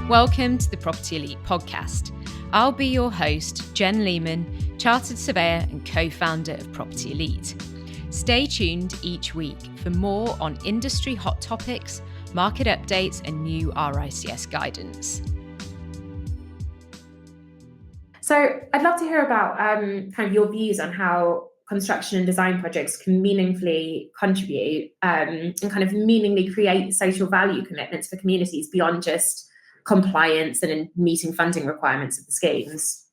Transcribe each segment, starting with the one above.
Welcome to the Property Elite podcast. I'll be your host, Jen Lehman, chartered surveyor and co-founder of Property Elite. Stay tuned each week for more on industry hot topics, market updates and new RICS guidance. So I'd love to hear about kind of your views on how construction and design projects can meaningfully contribute and kind of meaningfully create social value commitments for communities beyond just compliance and in meeting funding requirements of the schemes.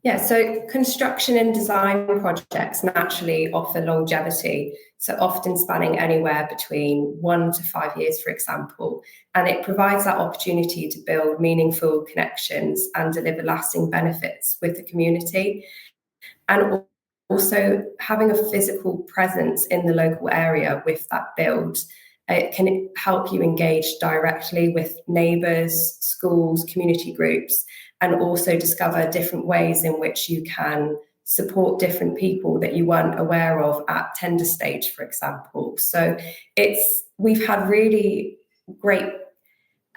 Yeah, so construction and design projects naturally offer longevity, so often spanning anywhere between 1 to 5 years, for example, and it provides that opportunity to build meaningful connections and deliver lasting benefits with the community. And also having a physical presence in the local area with that build, it can help you engage directly with neighbours, schools, community groups, and also discover different ways in which you can support different people that you weren't aware of at tender stage, for example. So we've had really great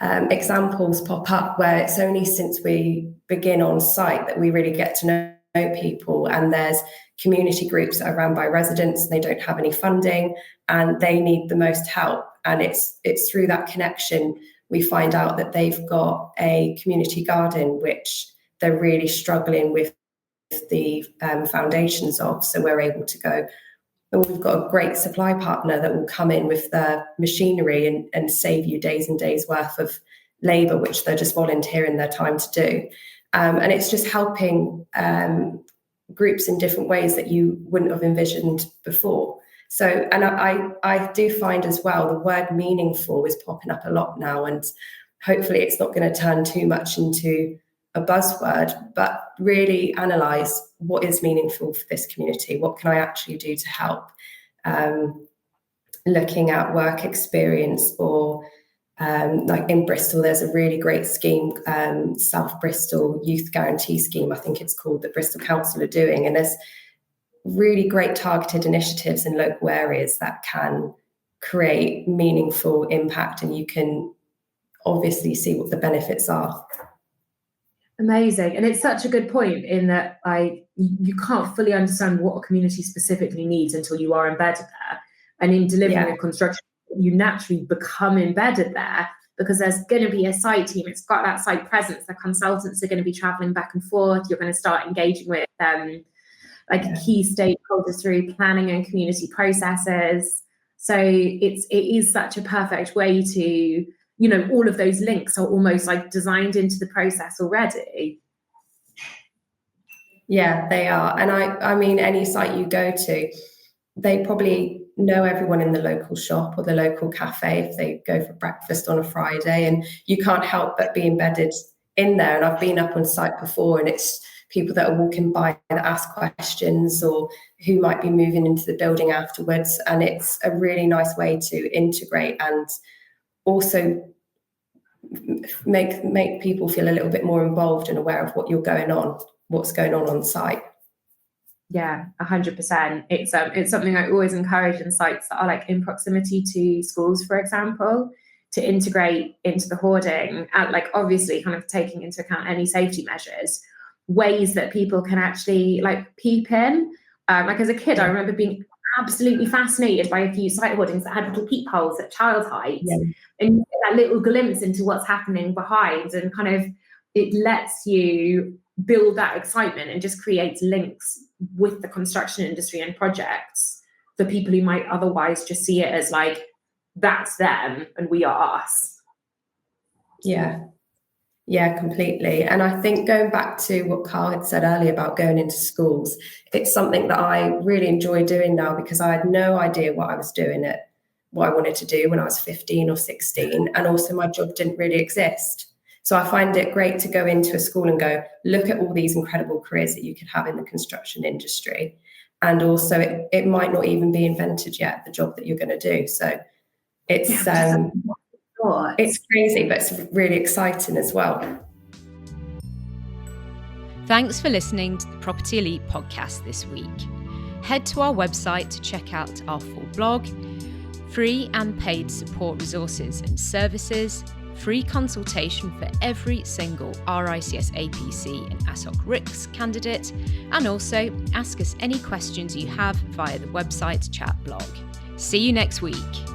examples pop up where it's only since we begin on site that we really get to know people, and there's community groups that are run by residents and they don't have any funding and they need the most help, and it's through that connection we find out that they've got a community garden which they're really struggling with the foundations of, so we're able to go, and we've got a great supply partner that will come in with their machinery and save you days and days worth of labour which they're just volunteering their time to do. And it's just helping groups in different ways that you wouldn't have envisioned before. So, and I do find as well, the word meaningful is popping up a lot now, and hopefully it's not going to turn too much into a buzzword, but really analyse what is meaningful for this community. What can I actually do to help? Looking at work experience, or like in Bristol, there's a really great scheme, South Bristol Youth Guarantee Scheme, I think it's called, that Bristol Council are doing. And there's really great targeted initiatives in local areas that can create meaningful impact, and you can obviously see what the benefits are. Amazing. And it's such a good point in that you can't fully understand what a community specifically needs until you are embedded there. And in delivering a construction, you naturally become embedded there because there's going to be a site team. It's got that site presence. The consultants are going to be traveling back and forth. You're going to start engaging with key stakeholders through planning and community processes. So it is such a perfect way to, all of those links are almost like designed into the process already. Yeah, they are. And I mean, any site you go to, they probably know everyone in the local shop or the local cafe if they go for breakfast on a Friday, and you can't help but be embedded in there. And I've been up on site before, and it's people that are walking by that ask questions, or who might be moving into the building afterwards. And it's a really nice way to integrate and also make people feel a little bit more involved and aware of what's going on site. Yeah, 100%. It's something I always encourage in sites that are like in proximity to schools, for example, to integrate into the hoarding, and like obviously kind of taking into account any safety measures, ways that people can actually like peep in. Like as a kid, I remember being absolutely fascinated by a few site hoardings that had little peepholes at child height, and you get that little glimpse into what's happening behind, and kind of it lets you build that excitement and just creates links with the construction industry and projects for people who might otherwise just see it as like, that's them and we are us. Yeah, completely. And I think going back to what Carl had said earlier about going into schools, it's something that I really enjoy doing now, because I had no idea what I was doing what I wanted to do when I was 15 or 16. And also my job didn't really exist. So I find it great to go into a school and go, look at all these incredible careers that you could have in the construction industry. And also it might not even be invented yet, the job that you're going to do. So it's crazy, but it's really exciting as well. Thanks for listening to the Property Elite podcast this week. Head to our website to check out our full blog, free and paid support resources and services, free consultation for every single RICS APC and AssocRICS candidate, and also ask us any questions you have via the website chat blog. See you next week.